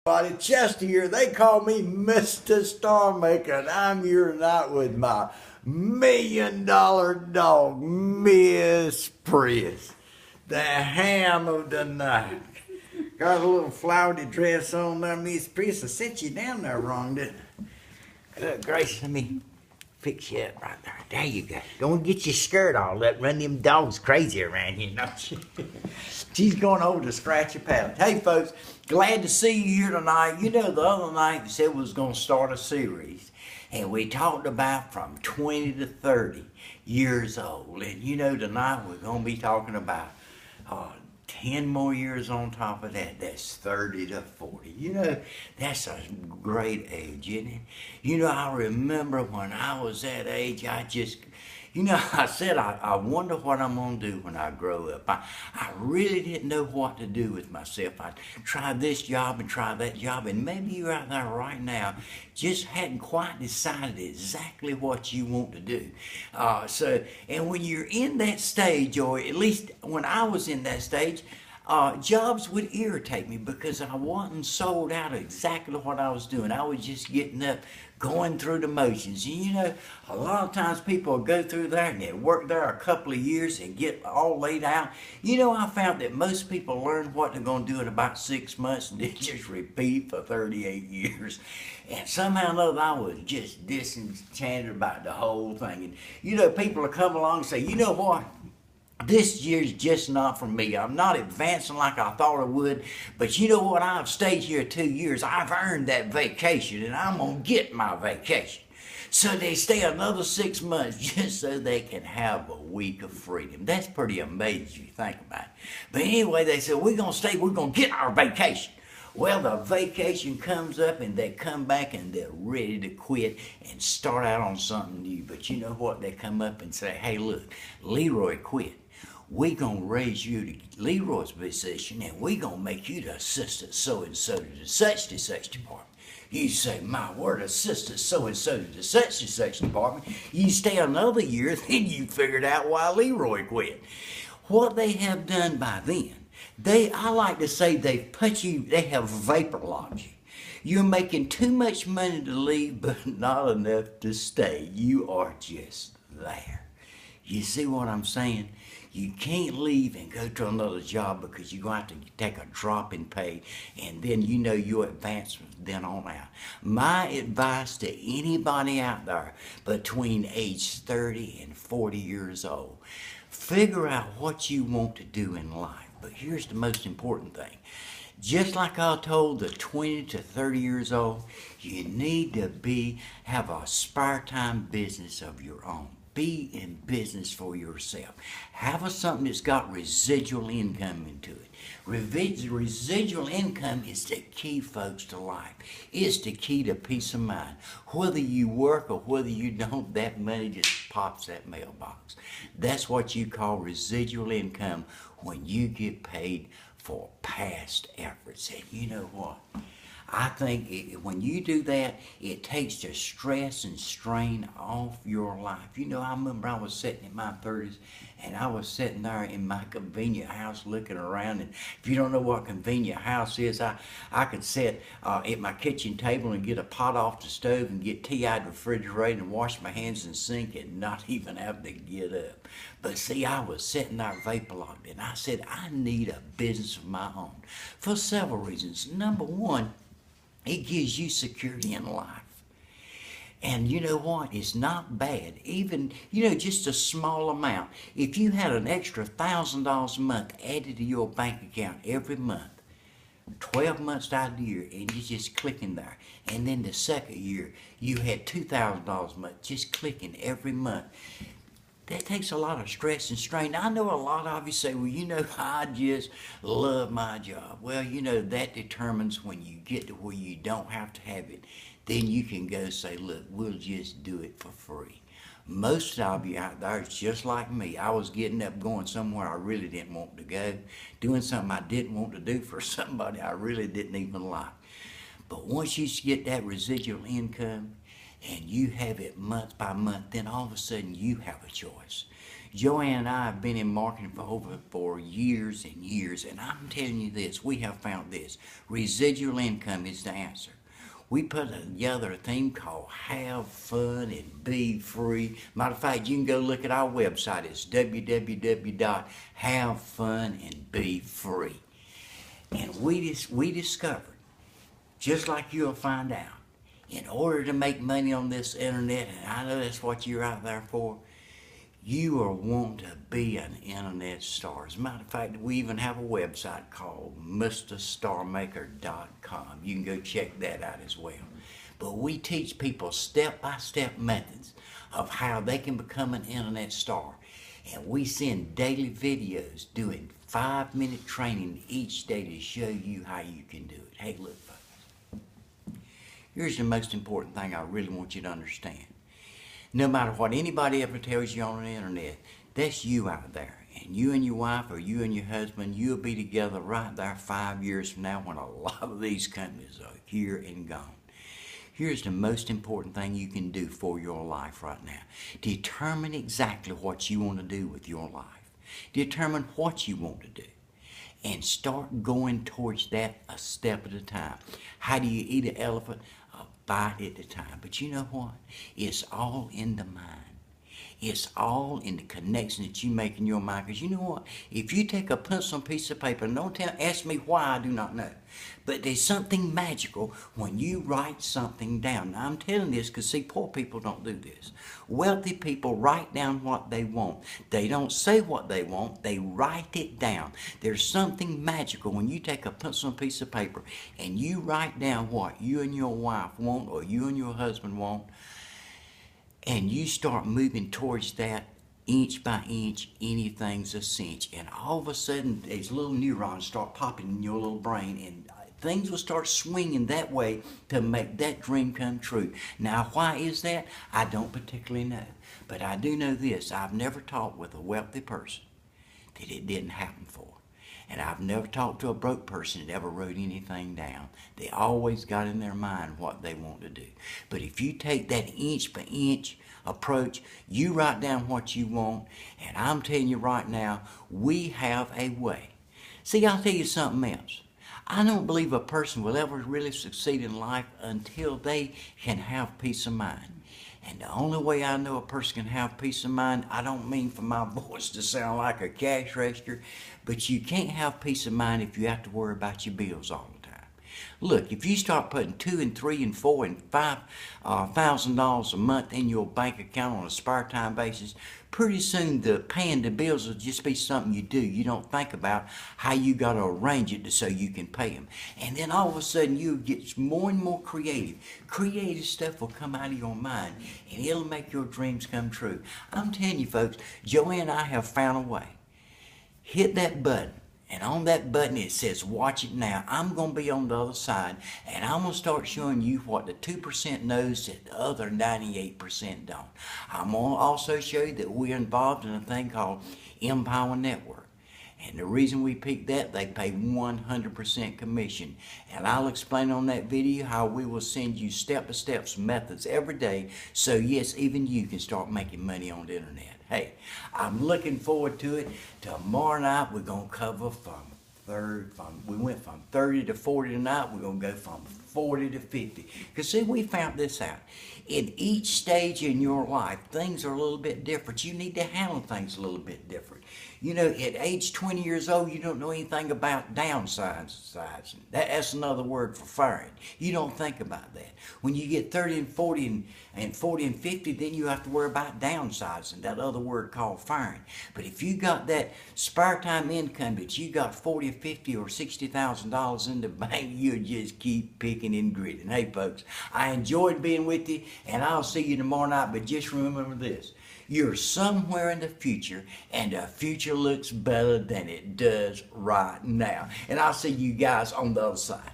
Buddy Chester here. They call me Mr. Star Maker, and I'm here tonight with my $1,000,000 dog, Miss Prius, the ham of the night. Got a little flowery dress on there, Miss Prius. I set you down there wrong, didn't I? Good gracious, let me fix you up right there. There you go. Don't get your skirt all up. Run them dogs crazy around here, don't you? She's going over to scratch your palate. Hey, folks, glad to see you here tonight. You know, the other night we said we was going to start a series, and we talked about from 20 to 30 years old. And, you know, tonight we're going to be talking about 10 more years on top of that. That's 30 to 40. You know, that's a great age, isn't it? You know, I remember when I was that age, I said, I wonder what I'm going to do when I grow up. I really didn't know what to do with myself. I tried this job and tried that job, and maybe you're out there right now just hadn't quite decided exactly what you want to do. And when you're in that stage, or at least when I was in that stage, jobs would irritate me because I wasn't sold out exactly what I was doing. I was just getting up, going through the motions. And you know, a lot of times people will go through there and they work there a couple of years and get all laid out. You know, I found that most people learn what they're going to do in about 6 months and then just repeat for 38 years. And somehow or another, I was just disenchanted about the whole thing. And you know, people will come along and say, you know what? This year's just not for me. I'm not advancing like I thought I would, but you know what? I've stayed here 2 years. I've earned that vacation, and I'm going to get my vacation. So they stay another 6 months just so they can have a week of freedom. That's pretty amazing if you think about it. But anyway, they said, we're going to stay, we're going to get our vacation. Well, the vacation comes up and they come back and they're ready to quit and start out on something new. But you know what? They come up and say, hey, look, Leroy quit. We're going to raise you to Leroy's position, and we're going to make you the assistant so-and-so to such department. You say, my word, assistant so-and-so to such department. You stay another year, then you figured out why Leroy quit. What they have done by then, I like to say they have vapor locked you. You're making too much money to leave, but not enough to stay. You are just there. You see what I'm saying? You can't leave and go to another job because you're going to have to take a drop in pay, and then you know your advance from then on out. My advice to anybody out there between age 30 and 40 years old, figure out what you want to do in life. But here's the most important thing. Just like I told the 20 to 30 years old, you need to have a spare time business of your own. Be in business for yourself. Have something that's got residual income into it. Residual income is the key, folks, to life. It's the key to peace of mind. Whether you work or whether you don't, that money just pops that mailbox. That's what you call residual income when you get paid for past efforts. And you know what? I think when you do that, it takes the stress and strain off your life. You know, I remember I was sitting in my 30s, and I was sitting there in my convenient house looking around. And if you don't know what convenient house is, I could sit at my kitchen table and get a pot off the stove and get tea out of the refrigerator and wash my hands in the sink and not even have to get up. But see, I was sitting there vapor locked, and I said, I need a business of my own for several reasons. Number one, it gives you security in life. And you know what? It's not bad. Even, you know, just a small amount. If you had an extra $1,000 a month added to your bank account every month, 12 months out of the year, and you just clicking there. And then the second year, you had $2,000 a month just clicking every month. That takes a lot of stress and strain. I know a lot of you say, well, you know, I just love my job. Well, you know, that determines when you get to where you don't have to have it. Then you can go say, look, we'll just do it for free. Most of you out there, it's just like me. I was getting up going somewhere I really didn't want to go, doing something I didn't want to do for somebody I really didn't even like. But once you get that residual income, and you have it month by month, then all of a sudden you have a choice. Joanne and I have been in marketing for years and years, and I'm telling you this, we have found this. Residual income is the answer. We put together a theme called Have Fun and Be Free. Matter of fact, you can go look at our website. It's www.havefunandbefree. And we discovered, just like you'll find out, in order to make money on this internet, and I know that's what you're out there for, you are wanting to be an internet star. As a matter of fact, we even have a website called MrStarMaker.com. You can go check that out as well. But we teach people step-by-step methods of how they can become an internet star. And we send daily videos doing 5-minute training each day to show you how you can do it. Hey, look, folks. Here's the most important thing I really want you to understand. No matter what anybody ever tells you on the internet, that's you out there. And you and your wife or you and your husband, you'll be together right there 5 years from now when a lot of these companies are here and gone. Here's the most important thing you can do for your life right now. Determine exactly what you want to do with your life. Determine what you want to do. And start going towards that a step at a time. How do you eat an elephant? A bite at a time. But you know what? It's all in the mind. It's all in the connection that you make in your mind. Because you know what? If you take a pencil and piece of paper, and don't ask me why, I do not know. But there's something magical when you write something down. Now, I'm telling this because, see, poor people don't do this. Wealthy people write down what they want. They don't say what they want. They write it down. There's something magical when you take a pencil and piece of paper and you write down what you and your wife want or you and your husband want, and you start moving towards that inch by inch, anything's a cinch. And all of a sudden, these little neurons start popping in your little brain, and things will start swinging that way to make that dream come true. Now, why is that? I don't particularly know. But I do know this. I've never talked with a wealthy person that it didn't happen for. And I've never talked to a broke person that ever wrote anything down. They always got in their mind what they want to do. But if you take that inch by inch approach, you write down what you want, and I'm telling you right now, we have a way. See, I'll tell you something else. I don't believe a person will ever really succeed in life until they can have peace of mind. And the only way I know a person can have peace of mind, I don't mean for my voice to sound like a cash register, but you can't have peace of mind if you have to worry about your bills all the time. Look, if you start putting $2 and $3 and $4 and $5,000 a month in your bank account on a spare time basis, pretty soon the paying the bills will just be something you do. You don't think about how you got to arrange it so you can pay them. And then all of a sudden you get more and more creative. Creative stuff will come out of your mind, and it'll make your dreams come true. I'm telling you, folks, Joanne and I have found a way. Hit that button. And on that button it says, watch it now. I'm going to be on the other side, and I'm going to start showing you what the 2% knows that the other 98% don't. I'm going to also show you that we're involved in a thing called Empower Network. And the reason we picked that, they pay 100% commission. And I'll explain on that video how we will send you step-by-step methods every day, so yes, even you can start making money on the internet. Hey, I'm looking forward to it. Tomorrow night we're going to cover we went from 30 to 40 tonight. We're going to go from 40 to 50. Because see, we found this out. In each stage in your life, things are a little bit different. You need to handle things a little bit different. You know, at age 20 years old, you don't know anything about downsizing. That's another word for firing. You don't think about that. When you get 30 and 40 and 40 and 50, then you have to worry about downsizing, that other word called firing. But if you got that spare time income that you got 40 or 50 or $60,000 in the bank, you just keep picking and gritting. Hey, folks, I enjoyed being with you, and I'll see you tomorrow night, but just remember this. You're somewhere in the future, and the future looks better than it does right now. And I'll see you guys on the other side.